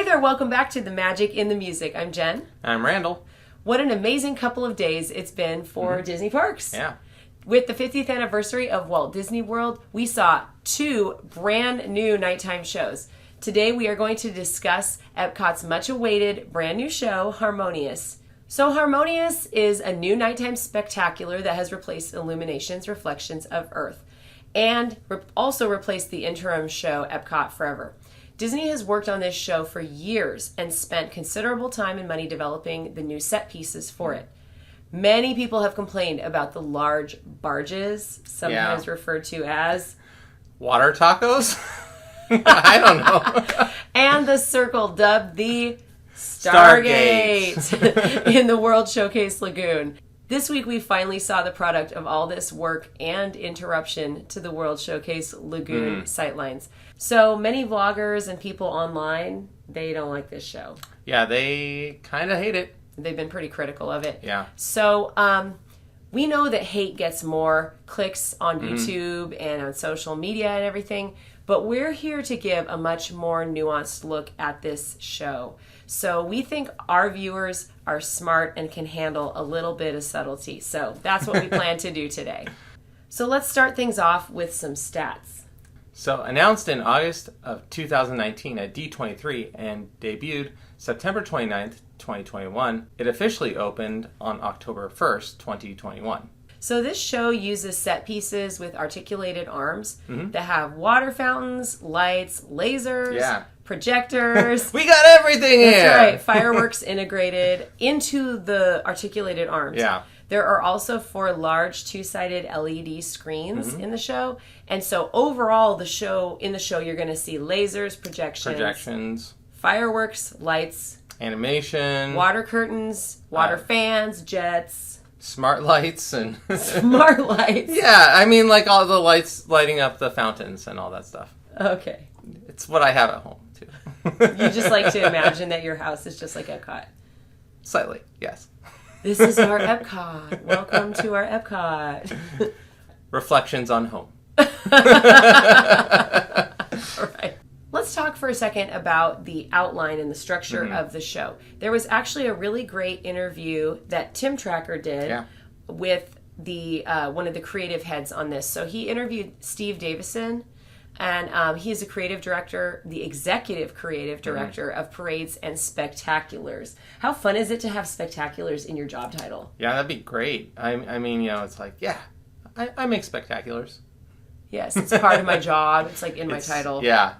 Hey there, welcome back to The Magic in the Music. I'm Jen. I'm Randall. What an amazing couple of days it's been for Disney parks. Yeah. With the 50th anniversary of Walt Disney World, we saw 2 brand new nighttime shows. Today we are going to discuss EPCOT's much-awaited brand new show, Harmonious. So Harmonious is a new nighttime spectacular that has replaced Illuminations, Reflections of Earth, and also replaced the interim show, EPCOT Forever. Disney has worked on this show for years and spent considerable time and money developing the new set pieces for it. Many people have complained about the large barges, sometimes referred to as water tacos? I don't know. And the circle dubbed the Stargate in the World Showcase Lagoon. This week we finally saw the product of all this work and interruption to the World Showcase Lagoon sightlines. So many vloggers and people online, they don't like this show. Yeah, they kind of hate it. They've been pretty critical of it. Yeah. So we know that hate gets more clicks on YouTube and on social media and everything, but we're here to give a much more nuanced look at this show. So we think our viewers are smart and can handle a little bit of subtlety. So that's what we plan to do today. So let's start things off with some stats. So announced in August of 2019 at D23 and debuted September 29th, 2021, it officially opened on October 1st, 2021. So this show uses set pieces with articulated arms that have water fountains, lights, lasers, projectors. We got everything here! That's right. Fireworks integrated into the articulated arms. Yeah. There are also 4 large 2-sided LED screens in the show. And so overall, in the show, you're going to see lasers, projections, fireworks, lights, animation, water curtains, water fans, jets, smart lights, and smart lights. Yeah, I mean, like all the lights lighting up the fountains and all that stuff. Okay. It's what I have at home, too. You just like to imagine that your house is just like Epcot. Slightly, yes. This is our Epcot. Welcome to our Epcot. Reflections on home. All right. Let's talk for a second about the outline and the structure of the show. There was actually a really great interview that Tim Tracker did with the one of the creative heads on this. So he interviewed Steve Davison, and he's a creative director, the executive creative director of parades and spectaculars. How fun is it to have spectaculars in your job title? Yeah, that'd be great. I mean, it's like, I make spectaculars. Yes, it's part of my job. It's like in my title. Yeah.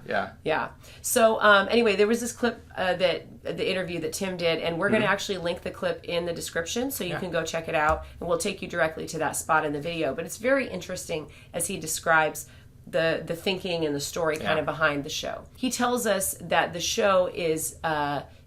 So anyway, there was this clip that the interview that Tim did, and we're going to actually link the clip in the description so you can go check it out, and we'll take you directly to that spot in the video. But it's very interesting as he describes the thinking and the story kind of behind the show. He tells us that the show is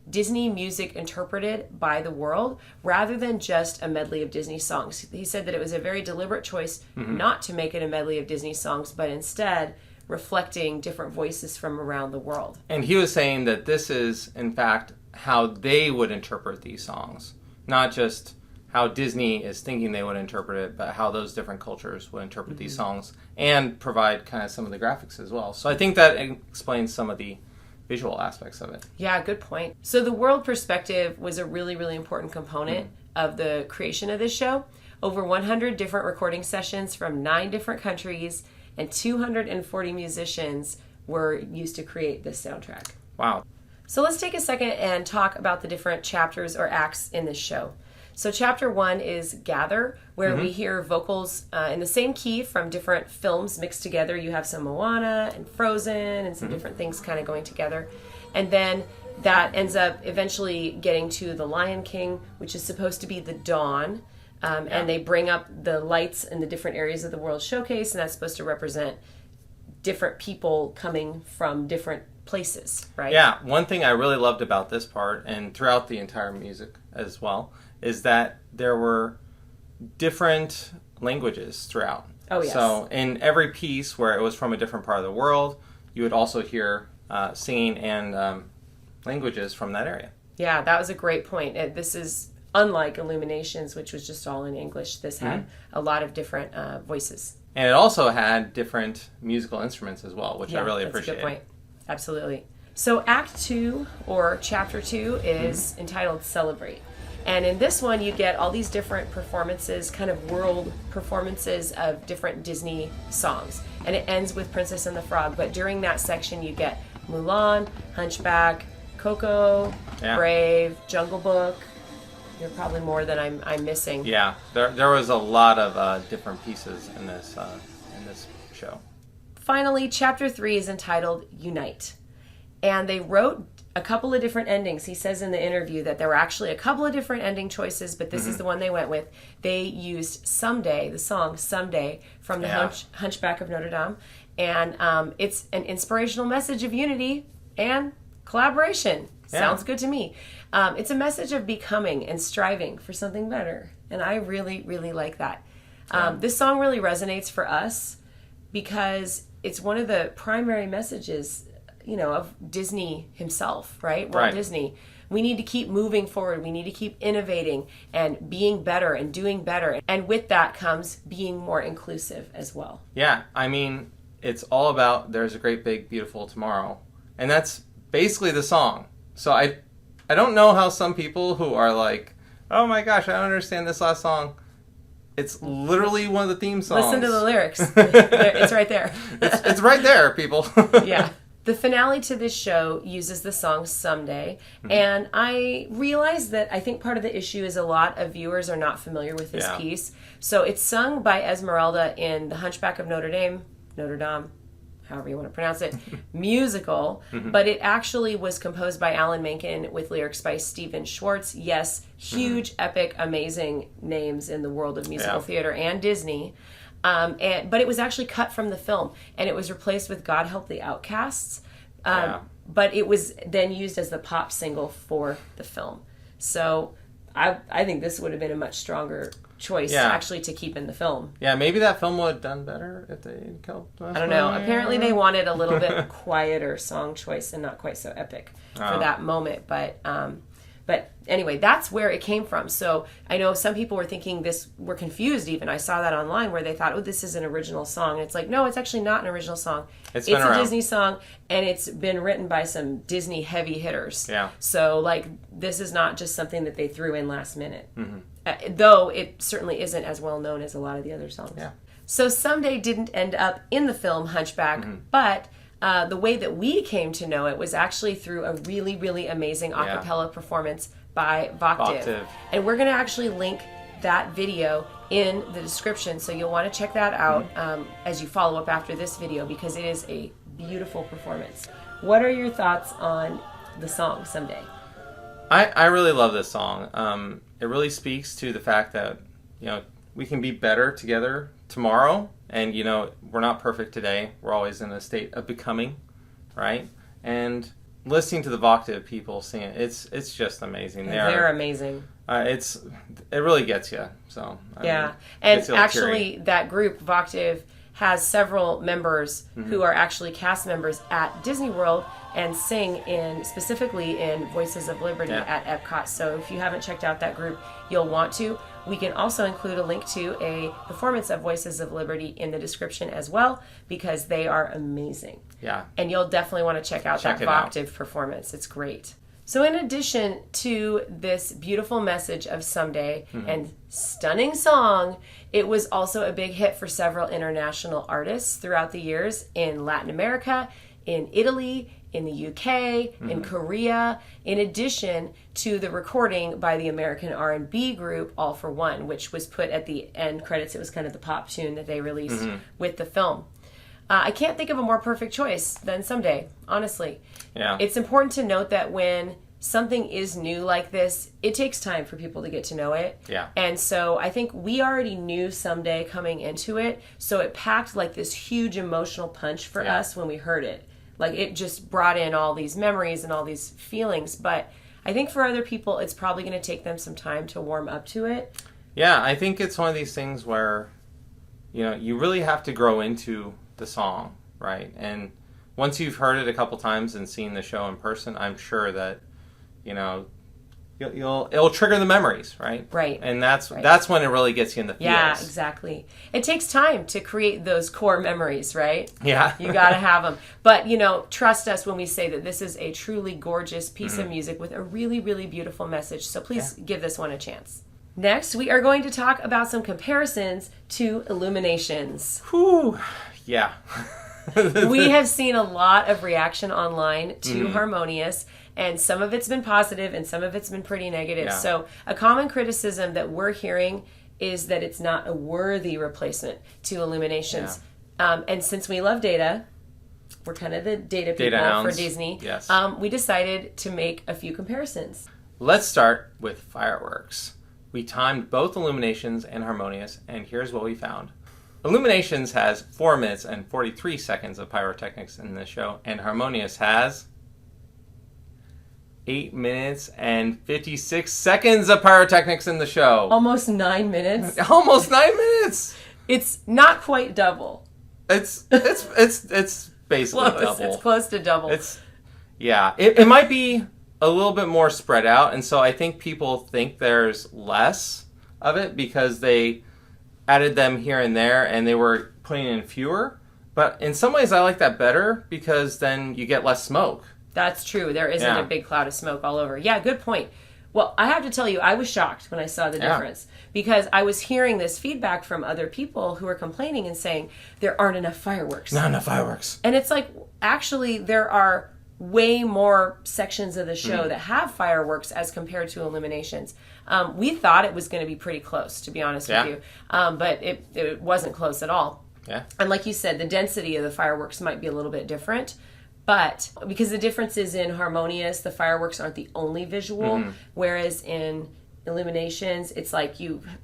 Disney music interpreted by the world rather than just a medley of Disney songs. He said that it was a very deliberate choice not to make it a medley of Disney songs, but instead reflecting different voices from around the world. And he was saying that this is, in fact, how they would interpret these songs. Not just how Disney is thinking they would interpret it, but how those different cultures would interpret these songs and provide kind of some of the graphics as well. So I think that explains some of the visual aspects of it. Yeah, good point. So the world perspective was a really, really important component of the creation of this show. Over 100 different recording sessions from 9 different countries and 240 musicians were used to create this soundtrack. Wow. So let's take a second and talk about the different chapters or acts in this show. So chapter 1 is Gather, where we hear vocals in the same key from different films mixed together. You have some Moana and Frozen and some different things kind of going together. And then that ends up eventually getting to The Lion King, which is supposed to be the dawn. And they bring up the lights in the different areas of the World Showcase, and that's supposed to represent different people coming from different places, right? Yeah, one thing I really loved about this part, and throughout the entire music as well, is that there were different languages throughout. Oh, yes. So in every piece where it was from a different part of the world, you would also hear singing and languages from that area. Yeah, that was a great point. This is unlike Illuminations, which was just all in English. This had a lot of different voices. And it also had different musical instruments as well, which I really appreciated. That's a good point. Absolutely. So Act 2, or Chapter 2, is entitled Celebrate. And in this one, you get all these different performances, kind of world performances of different Disney songs. And it ends with Princess and the Frog. But during that section, you get Mulan, Hunchback, Coco, Brave, Jungle Book. There are probably more that I'm missing. Yeah, there was a lot of different pieces in this show. Finally, Chapter 3 is entitled Unite. And they wrote a couple of different endings. He says in the interview that there were actually a couple of different ending choices, but this is the one they went with. They used Someday, the song Someday, from the Hunchback of Notre Dame. And it's an inspirational message of unity and collaboration. Yeah. Sounds good to me. It's a message of becoming and striving for something better. And I really, really like that. This song really resonates for us because it's one of the primary messages, of Disney himself, right? Walt Disney. We need to keep moving forward. We need to keep innovating and being better and doing better. And with that comes being more inclusive as well. Yeah, I mean, it's all about there's a great big beautiful tomorrow. And that's basically the song. So I don't know how some people who are like, oh my gosh, I don't understand this last song. It's literally one of the theme songs. Listen to the lyrics. It's right there. It's right there, people. Yeah. The finale to this show uses the song Someday, and I realized that I think part of the issue is a lot of viewers are not familiar with this piece. So it's sung by Esmeralda in The Hunchback of Notre Dame, however you want to pronounce it, musical, but it actually was composed by Alan Menken with lyrics by Stephen Schwartz. Yes, huge, epic, amazing names in the world of musical theater and Disney. But it was actually cut from the film, and it was replaced with God Help the Outcasts. But it was then used as the pop single for the film. So I think this would have been a much stronger choice actually to keep in the film. Yeah, maybe that film would have done better if they helped us. I don't know. Apparently they wanted a little bit quieter song choice and not quite so epic for that moment. But anyway, that's where it came from. So I know some people were thinking were confused even. I saw that online where they thought, oh, this is an original song. And it's like, no, it's actually not an original song. It's a Disney song, and it's been written by some Disney heavy hitters. Yeah. So, this is not just something that they threw in last minute. Though it certainly isn't as well known as a lot of the other songs. Yeah. So Someday didn't end up in the film Hunchback, but the way that we came to know it was actually through a really, really amazing a cappella performance by Voctive. And we're going to actually link that video in the description, so you'll want to check that out as you follow up after this video, because it is a beautiful performance. What are your thoughts on the song Someday? I really love this song. It really speaks to the fact that, we can be better together tomorrow. And, we're not perfect today. We're always in a state of becoming, right? And listening to the Voctive people sing it, it's just amazing. They're amazing. It really gets you. So and actually that group, Voctive, has several members who are actually cast members at Disney World and sing specifically in Voices of Liberty at EPCOT. So if you haven't checked out that group, you'll want to. We can also include a link to a performance of Voices of Liberty in the description as well, because they are amazing. Yeah. And you'll definitely want to check out that Voctive performance. It's great. So in addition to this beautiful message of Someday and stunning song, it was also a big hit for several international artists throughout the years in Latin America, in Italy, in the UK, in Korea, in addition to the recording by the American R&B group All for One, which was put at the end credits. It was kind of the pop tune that they released with the film. I can't think of a more perfect choice than Someday, honestly. Yeah. It's important to note that when something is new like this, it takes time for people to get to know it. Yeah. And so I think we already knew Someday coming into it, so it packed this huge emotional punch for us when we heard it. It just brought in all these memories and all these feelings. But I think for other people, it's probably going to take them some time to warm up to it. Yeah, I think it's one of these things where, you really have to grow into the song, right? And once you've heard it a couple times and seen the show in person, I'm sure that, it'll trigger the memories, right? Right. And that's when it really gets you in the feels. Yeah, exactly. It takes time to create those core memories, right? Yeah. You got to have them. But, trust us when we say that this is a truly gorgeous piece of music with a really, really beautiful message. So please give this one a chance. Next, we are going to talk about some comparisons to Illuminations. Whew. Yeah. We have seen a lot of reaction online to Harmonious, and some of it's been positive and some of it's been pretty negative. Yeah. So a common criticism that we're hearing is that it's not a worthy replacement to Illuminations. Yeah. And since we love data, we're kind of the data people hounds. for Disney, Yes. We decided to make a few comparisons. Let's start with fireworks. We timed both Illuminations and Harmonious, and here's what we found. Illuminations has 4 minutes and 43 seconds of pyrotechnics in this show, and Harmonious has 8 minutes and 56 seconds of pyrotechnics in the show. Almost 9 minutes. Almost 9 minutes. It's not quite double. It's basically double. It's close to double. It might be a little bit more spread out, and so I think people think there's less of it because they added them here and there and they were putting in fewer. But in some ways I like that better because then you get less smoke. That's true. There isn't a big cloud of smoke all over. Yeah, good point. Well, I have to tell you, I was shocked when I saw the difference because I was hearing this feedback from other people who were complaining and saying there aren't enough fireworks. Not enough fireworks. And it's like, actually, there are way more sections of the show that have fireworks as compared to Illuminations. We thought it was going to be pretty close, to be honest with you, but it wasn't close at all. Yeah. And like you said, the density of the fireworks might be a little bit different. But because the difference is in Harmonious, the fireworks aren't the only visual, whereas in Illuminations, it's like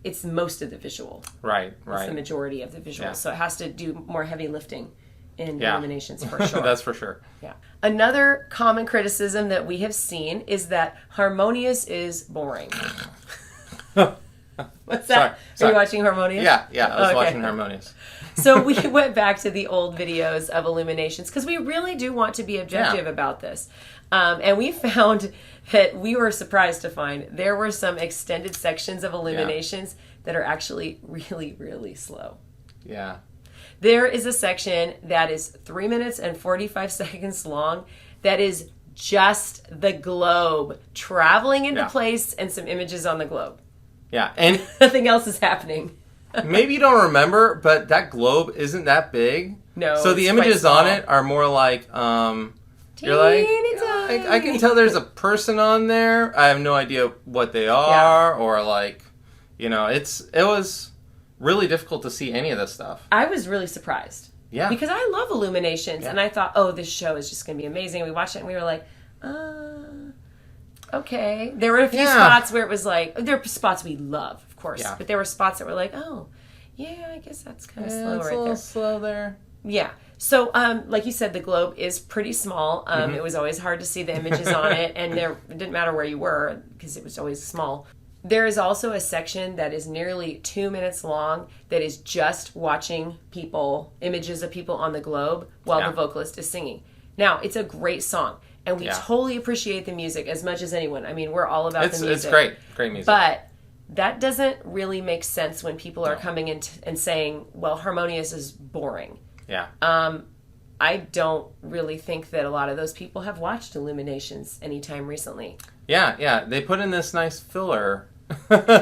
it's most of the visual. Right. It's the majority of the visual. Yeah. So it has to do more heavy lifting in Illuminations for sure. That's for sure. Yeah. Another common criticism that we have seen is that Harmonious is boring. What's that? Sorry. Are you watching Harmonious? Yeah, I was watching Harmonious. So we went back to the old videos of Illuminations because we really do want to be objective about this. And we found that we were surprised to find there were some extended sections of Illuminations that are actually really, really slow. Yeah. There is a section that is 3 minutes and 45 seconds long that is just the globe traveling into place and some images on the globe. Yeah, and nothing else is happening. Maybe you don't remember, but that globe isn't that big. No. So the images on it are more like, you're like, I can tell there's a person on there. I have no idea what they are, or like, it was really difficult to see any of this stuff. I was really surprised. Yeah. Because I love Illuminations, and I thought, oh, this show is just going to be amazing. We watched it, and we were like, okay. There were a few spots where it was like, there are spots we love, of course, but there were spots that were like, oh, yeah, I guess that's kind of slow it's right a little there. slow there. Yeah. So, like you said, the globe is pretty small. It was always hard to see the images on it, and it didn't matter where you were because it was always small. There is also a section that is nearly 2 minutes long that is just watching images of people on the globe while the vocalist is singing. Now, it's a great song, and we totally appreciate the music as much as anyone. I mean, we're all about the music. It's great. Great music. But that doesn't really make sense when people are coming in and saying, well, Harmonious is boring. Yeah. I don't really think that a lot of those people have watched Illuminations anytime recently. Yeah. They put in this nice filler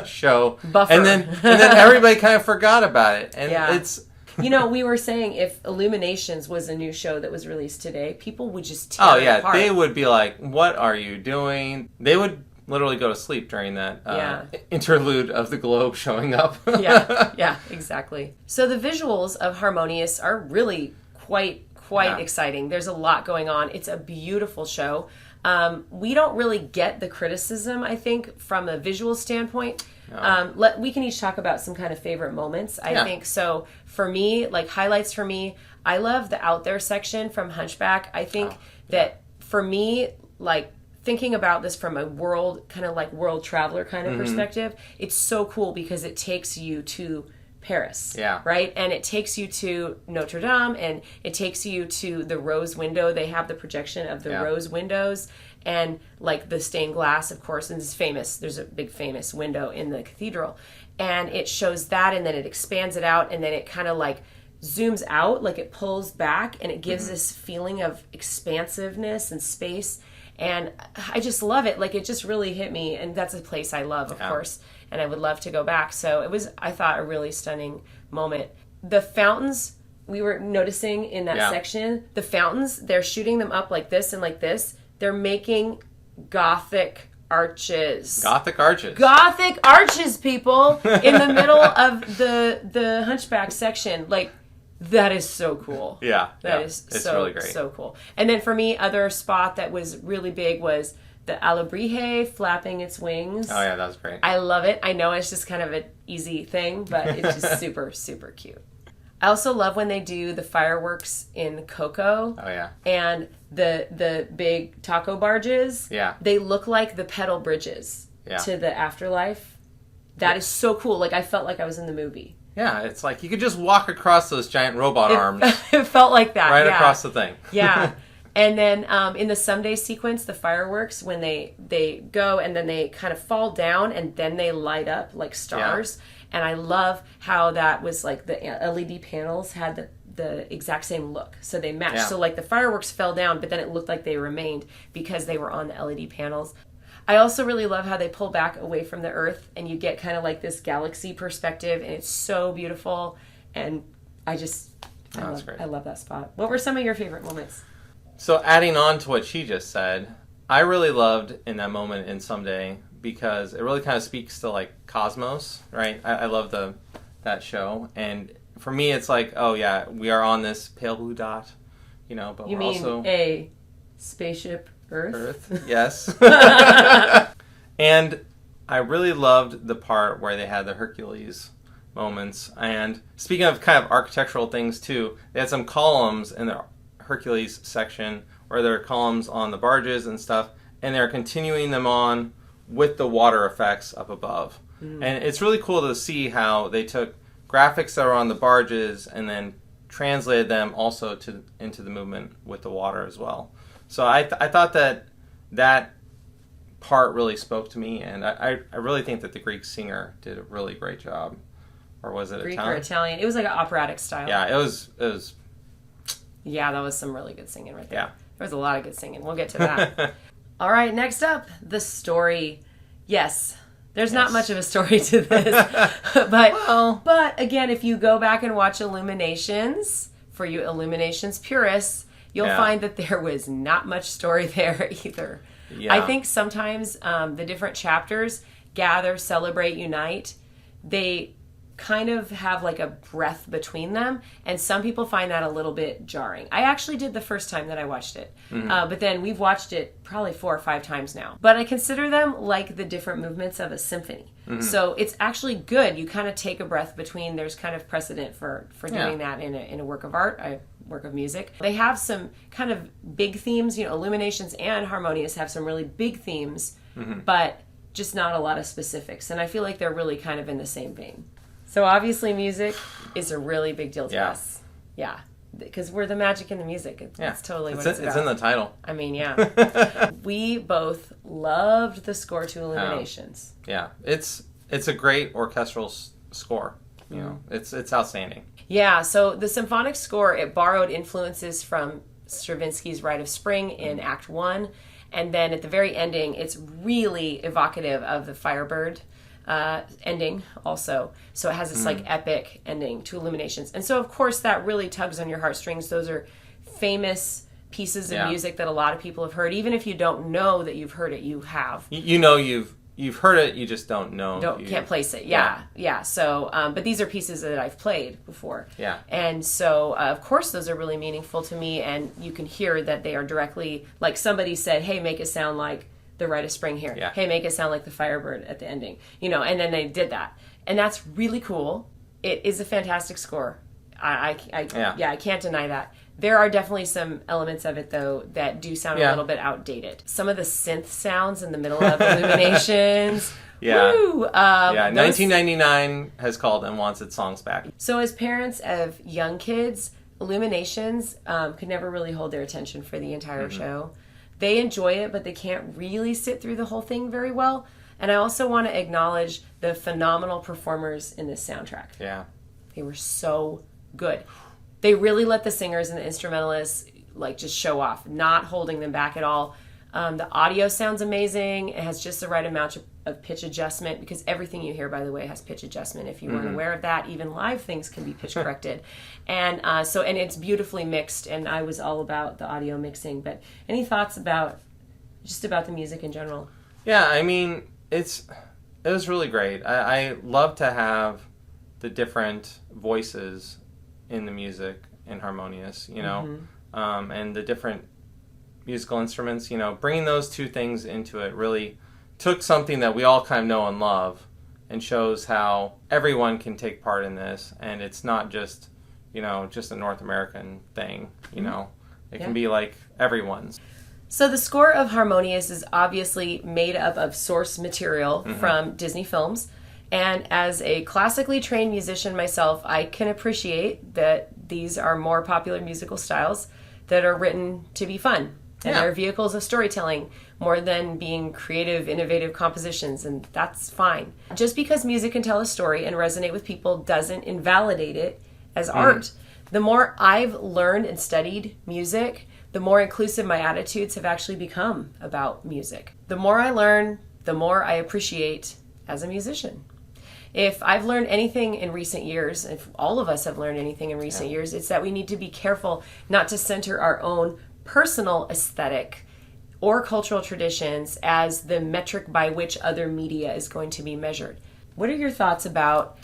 show. Buffer. And then everybody kind of forgot about it. And it's... we were saying if Illuminations was a new show that was released today, people would just tear it apart. They would be like, what are you doing? They would literally go to sleep during that interlude of the globe showing up. yeah, exactly. So the visuals of Harmonious are really quite exciting. There's a lot going on. It's a beautiful show. We don't really get the criticism, I think, from a visual standpoint. No. We can each talk about some kind of favorite moments, I think. So for me, like highlights for me, I love the out there section from Hunchback. I think that for me, like thinking about this from a world traveler kind of perspective, it's so cool because it takes you to Paris, right? And it takes you to Notre Dame, and it takes you to the rose window. They have the projection of the rose windows, and like the stained glass, of course, and it's famous. There's a big famous window in the cathedral, and it shows that, and then it expands it out, and then it kind of like zooms out, like it pulls back, and it gives this feeling of expansiveness and space. And I just love it. Like, it just really hit me, and that's a place I love, of course, and I would love to go back. So it was, I thought, a really stunning moment. The fountains, we were noticing in that section, the fountains, they're shooting them up like this and like this. They're making Gothic arches. Gothic arches. Gothic arches, people, in the middle of the Hunchback section. Like, that is so cool. Yeah. That is it's so, really great. So cool. And then for me, other spot that was really big was the alebrije flapping its wings. Oh, yeah, that was great. I love it. I know it's just kind of an easy thing, but it's just super, super cute. I also love when they do the fireworks in Coco. Oh, yeah. And the big taco barges. Yeah. They look like the pedal bridges to the afterlife. That is so cool. Like, I felt like I was in the movie. Yeah, it's like you could just walk across those giant robot arms. It felt like that. Right across the thing. Yeah. And then in the someday sequence, the fireworks, when they go and then they kind of fall down and then they light up like stars. Yeah. And I love how that was like the LED panels had the exact same look. So they matched. Yeah. So like the fireworks fell down, but then it looked like they remained because they were on the LED panels. I also really love how they pull back away from the Earth and you get kind of like this galaxy perspective, and it's so beautiful. And I love that spot. What were some of your favorite moments? So adding on to what she just said, I really loved in that moment in Someday because it really kind of speaks to like Cosmos, right? I love that show. And for me, it's like, oh yeah, we are on this pale blue dot, but you we're mean also a spaceship Earth, yes. And I really loved the part where they had the Hercules moments. And speaking of kind of architectural things too, they had some columns in the Hercules section where there are columns on the barges and stuff, and they're continuing them on with the water effects up above. And it's really cool to see how they took graphics that are on the barges and then translated them also into the movement with the water as well. So I thought that part really spoke to me, and I really think that the Greek singer did a really great job. Or was it Greek Italian? or Italian? It was like an operatic style. Yeah, it was. Yeah, that was some really good singing right there. Yeah. There was a lot of good singing. We'll get to that. All right, next up, the story. Yes, there's not much of a story to this. But again, if you go back and watch Illuminations, for you Illuminations purists, you'll find that there was not much story there either. Yeah. I think sometimes the different chapters gather, celebrate, unite. They kind of have like a breath between them, and some people find that a little bit jarring. I actually did the first time that I watched it, but then we've watched it probably 4 or 5 times now. But I consider them like the different movements of a symphony. So it's actually good. You kind of take a breath between. There's kind of precedent for doing that in a work of art, a work of music. They have some kind of big themes. Illuminations and Harmonious have some really big themes, but just not a lot of specifics. And I feel like they're really kind of in the same vein. So obviously music is a really big deal to us. Yeah. Because we're the magic in the music. That's totally what it's about. It's in the title. I mean, yeah. We both loved the score to Illuminations. Yeah. It's a great orchestral score. It's outstanding. Yeah, so the symphonic score, it borrowed influences from Stravinsky's Rite of Spring in Act 1. And then at the very ending, it's really evocative of the Firebird ending also. So it has this like epic ending to Illuminations. And so of course that really tugs on your heartstrings. Those are famous pieces of music that a lot of people have heard. Even if you don't know that you've heard it, you have. You've heard it, you just don't know. Can't place it. Yeah. So, but these are pieces that I've played before. Yeah. And so, of course, those are really meaningful to me, and you can hear that they are directly, like somebody said, hey, make it sound like the Rite of Spring here. Yeah. Hey, make it sound like the Firebird at the ending. And then they did that. And that's really cool. It is a fantastic score. I can't deny that. There are definitely some elements of it, though, that do sound a little bit outdated. Some of the synth sounds in the middle of Illuminations. Yeah. Woo! 1999 has called and wants its songs back. So as parents of young kids, Illuminations could never really hold their attention for the entire show. they enjoy it, but they can't really sit through the whole thing very well. And I also want to acknowledge the phenomenal performers in this soundtrack. Yeah. They were so good. They really let the singers and the instrumentalists like just show off, not holding them back at all. The audio sounds amazing. It has just the right amount of pitch adjustment, because everything you hear, by the way, has pitch adjustment. If you weren't aware of that, even live things can be pitch corrected. And and it's beautifully mixed, and I was all about the audio mixing. But any thoughts about the music in general? Yeah, I mean, it was really great. I love to have the different voices in the music in Harmonious, you know, and the different musical instruments, you know, bringing those two things into it really took something that we all kind of know and love and shows how everyone can take part in this, and it's not just, you know, just a North American thing, you know. It can be like everyone's. So the score of Harmonious is obviously made up of source material from Disney films. And as a classically trained musician myself, I can appreciate that these are more popular musical styles that are written to be fun. And they're vehicles of storytelling more than being creative, innovative compositions, and that's fine. Just because music can tell a story and resonate with people doesn't invalidate it as art. The more I've learned and studied music, the more inclusive my attitudes have actually become about music. The more I learn, the more I appreciate as a musician. If I've learned anything in recent years, if all of us have learned anything in recent years, it's that we need to be careful not to center our own personal aesthetic or cultural traditions as the metric by which other media is going to be measured. What are your thoughts about,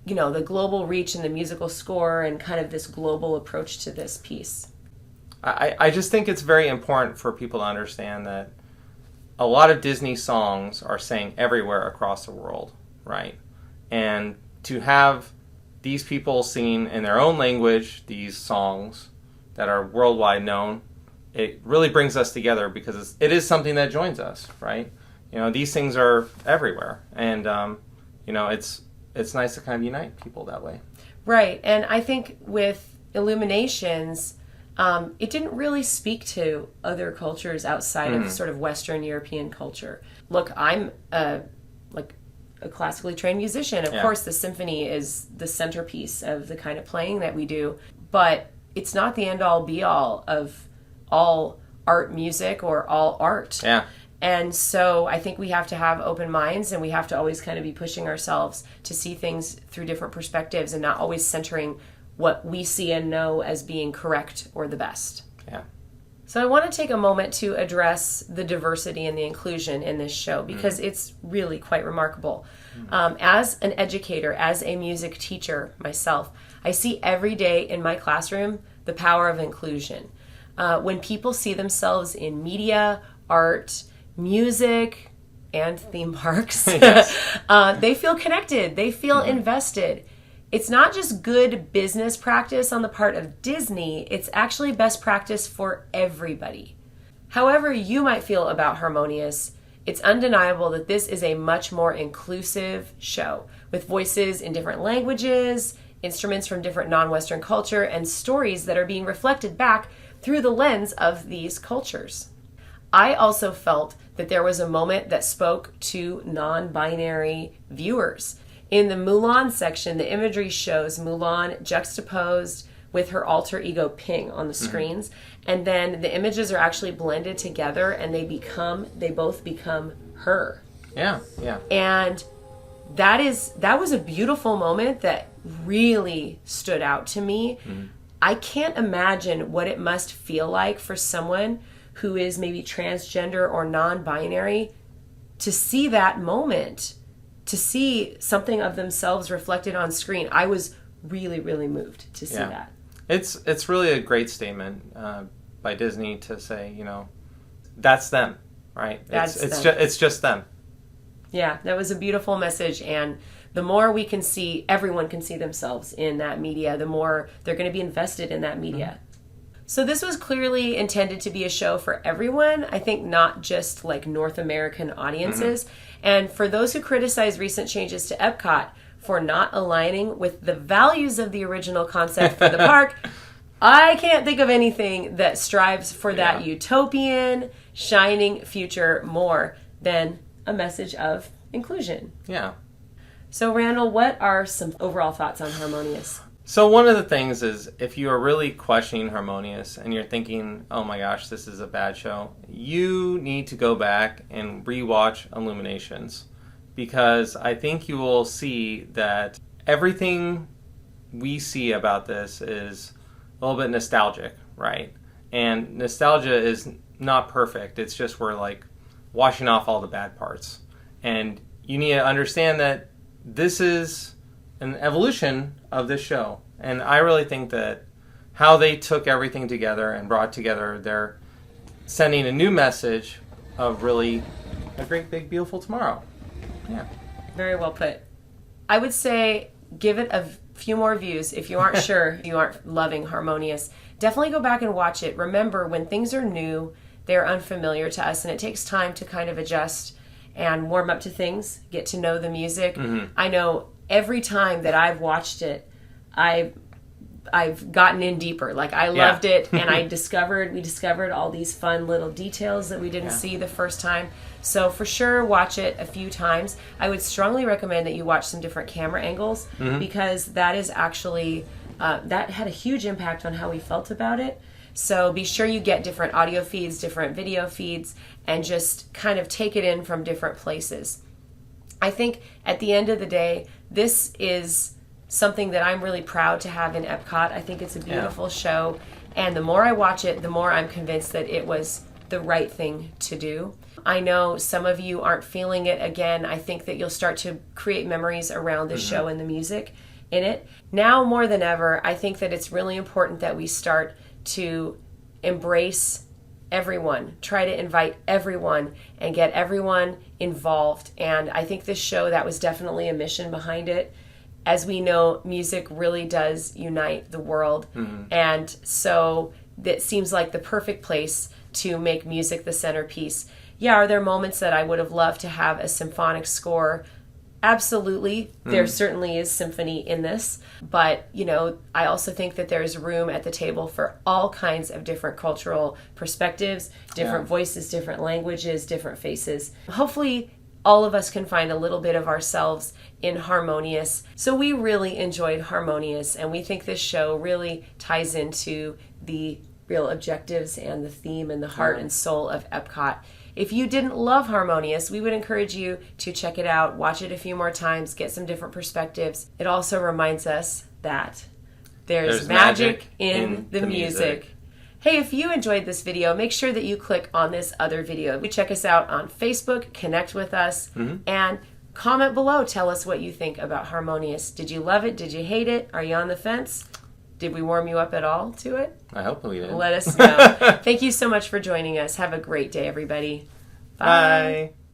you know, the global reach and the musical score and kind of this global approach to this piece? I just think it's very important for people to understand that a lot of Disney songs are sang everywhere across the world, right? And to have these people singing in their own language these songs that are worldwide known, it really brings us together, because it is something that joins us, right? You know, these things are everywhere, and you know, it's nice to kind of unite people that way. Right, and I think with Illuminations, it didn't really speak to other cultures outside of sort of Western European culture. Look, I'm a classically trained musician. Of course, the symphony is the centerpiece of the kind of playing that we do, but it's not the end-all, be-all of all art music or all art. Yeah. And so I think we have to have open minds, and we have to always kind of be pushing ourselves to see things through different perspectives and not always centering what we see and know as being correct or the best. Yeah. So I want to take a moment to address the diversity and the inclusion in this show, because it's really quite remarkable. As an educator, as a music teacher myself, I see every day in my classroom the power of inclusion. When people see themselves in media, art, music, and theme parks, they feel connected, they feel invested. It's not just good business practice on the part of Disney, it's actually best practice for everybody. However you might feel about Harmonious, it's undeniable that this is a much more inclusive show, with voices in different languages, instruments from different non-Western culture, and stories that are being reflected back through the lens of these cultures. I also felt that there was a moment that spoke to non-binary viewers. In the Mulan section, the imagery shows Mulan juxtaposed with her alter ego Ping on the screens, and then the images are actually blended together, and they both become her. Yeah. And that was a beautiful moment that really stood out to me. I can't imagine what it must feel like for someone who is maybe transgender or non-binary to see that moment, to see something of themselves reflected on screen. I was really, really moved to see that. It's really a great statement by Disney to say, you know, that's them, right? It's just them. Yeah, that was a beautiful message, and the more we can see, everyone can see themselves in that media, the more they're going to be invested in that media. So this was clearly intended to be a show for everyone, I think not just like North American audiences. And for those who criticize recent changes to EPCOT for not aligning with the values of the original concept for the park, I can't think of anything that strives for that utopian, shining future more than a message of inclusion. Yeah. So, Randall, what are some overall thoughts on Harmonious? So one of the things is, if you are really questioning Harmonious and you're thinking, oh my gosh, this is a bad show, you need to go back and rewatch Illuminations, because I think you will see that everything we see about this is a little bit nostalgic, right? And nostalgia is not perfect. It's just we're like washing off all the bad parts. And you need to understand that this is an evolution of this show. And I really think that how they took everything together and brought together, they're sending a new message of really a great, big, beautiful tomorrow. Yeah. Very well put. I would say give it a few more views. If you aren't sure, you aren't loving Harmonious, definitely go back and watch it. Remember, when things are new, they're unfamiliar to us, and it takes time to kind of adjust and warm up to things, get to know the music. Mm-hmm. I know every time that I've watched it, I've gotten in deeper. Like, I loved it, and we discovered all these fun little details that we didn't see the first time. So for sure, watch it a few times. I would strongly recommend that you watch some different camera angles, because that is actually, that had a huge impact on how we felt about it. So be sure you get different audio feeds, different video feeds, and just kind of take it in from different places. I think at the end of the day, this is something that I'm really proud to have in EPCOT. I think it's a beautiful show, and the more I watch it, the more I'm convinced that it was the right thing to do. I know some of you aren't feeling it. Again, I think that you'll start to create memories around the show and the music in it. Now more than ever, I think that it's really important that we start to embrace everyone, try to invite everyone and get everyone involved. And I think this show, that was definitely a mission behind it. As we know, music really does unite the world. And so that seems like the perfect place to make music the centerpiece. Yeah, are there moments that I would have loved to have a symphonic score? Absolutely. There certainly is symphony in this. But, you know, I also think that there's room at the table for all kinds of different cultural perspectives, different voices, different languages, different faces. Hopefully, all of us can find a little bit of ourselves in Harmonious. So we really enjoyed Harmonious, and we think this show really ties into the real objectives and the theme and the heart and soul of EPCOT. If you didn't love Harmonious, we would encourage you to check it out, watch it a few more times, get some different perspectives. It also reminds us that there's magic in the music. Hey, if you enjoyed this video, make sure that you click on this other video. Check us out on Facebook, connect with us, and comment below. Tell us what you think about Harmonious. Did you love it? Did you hate it? Are you on the fence? Did we warm you up at all to it? I hope we did. Let us know. Thank you so much for joining us. Have a great day, everybody. Bye. Bye.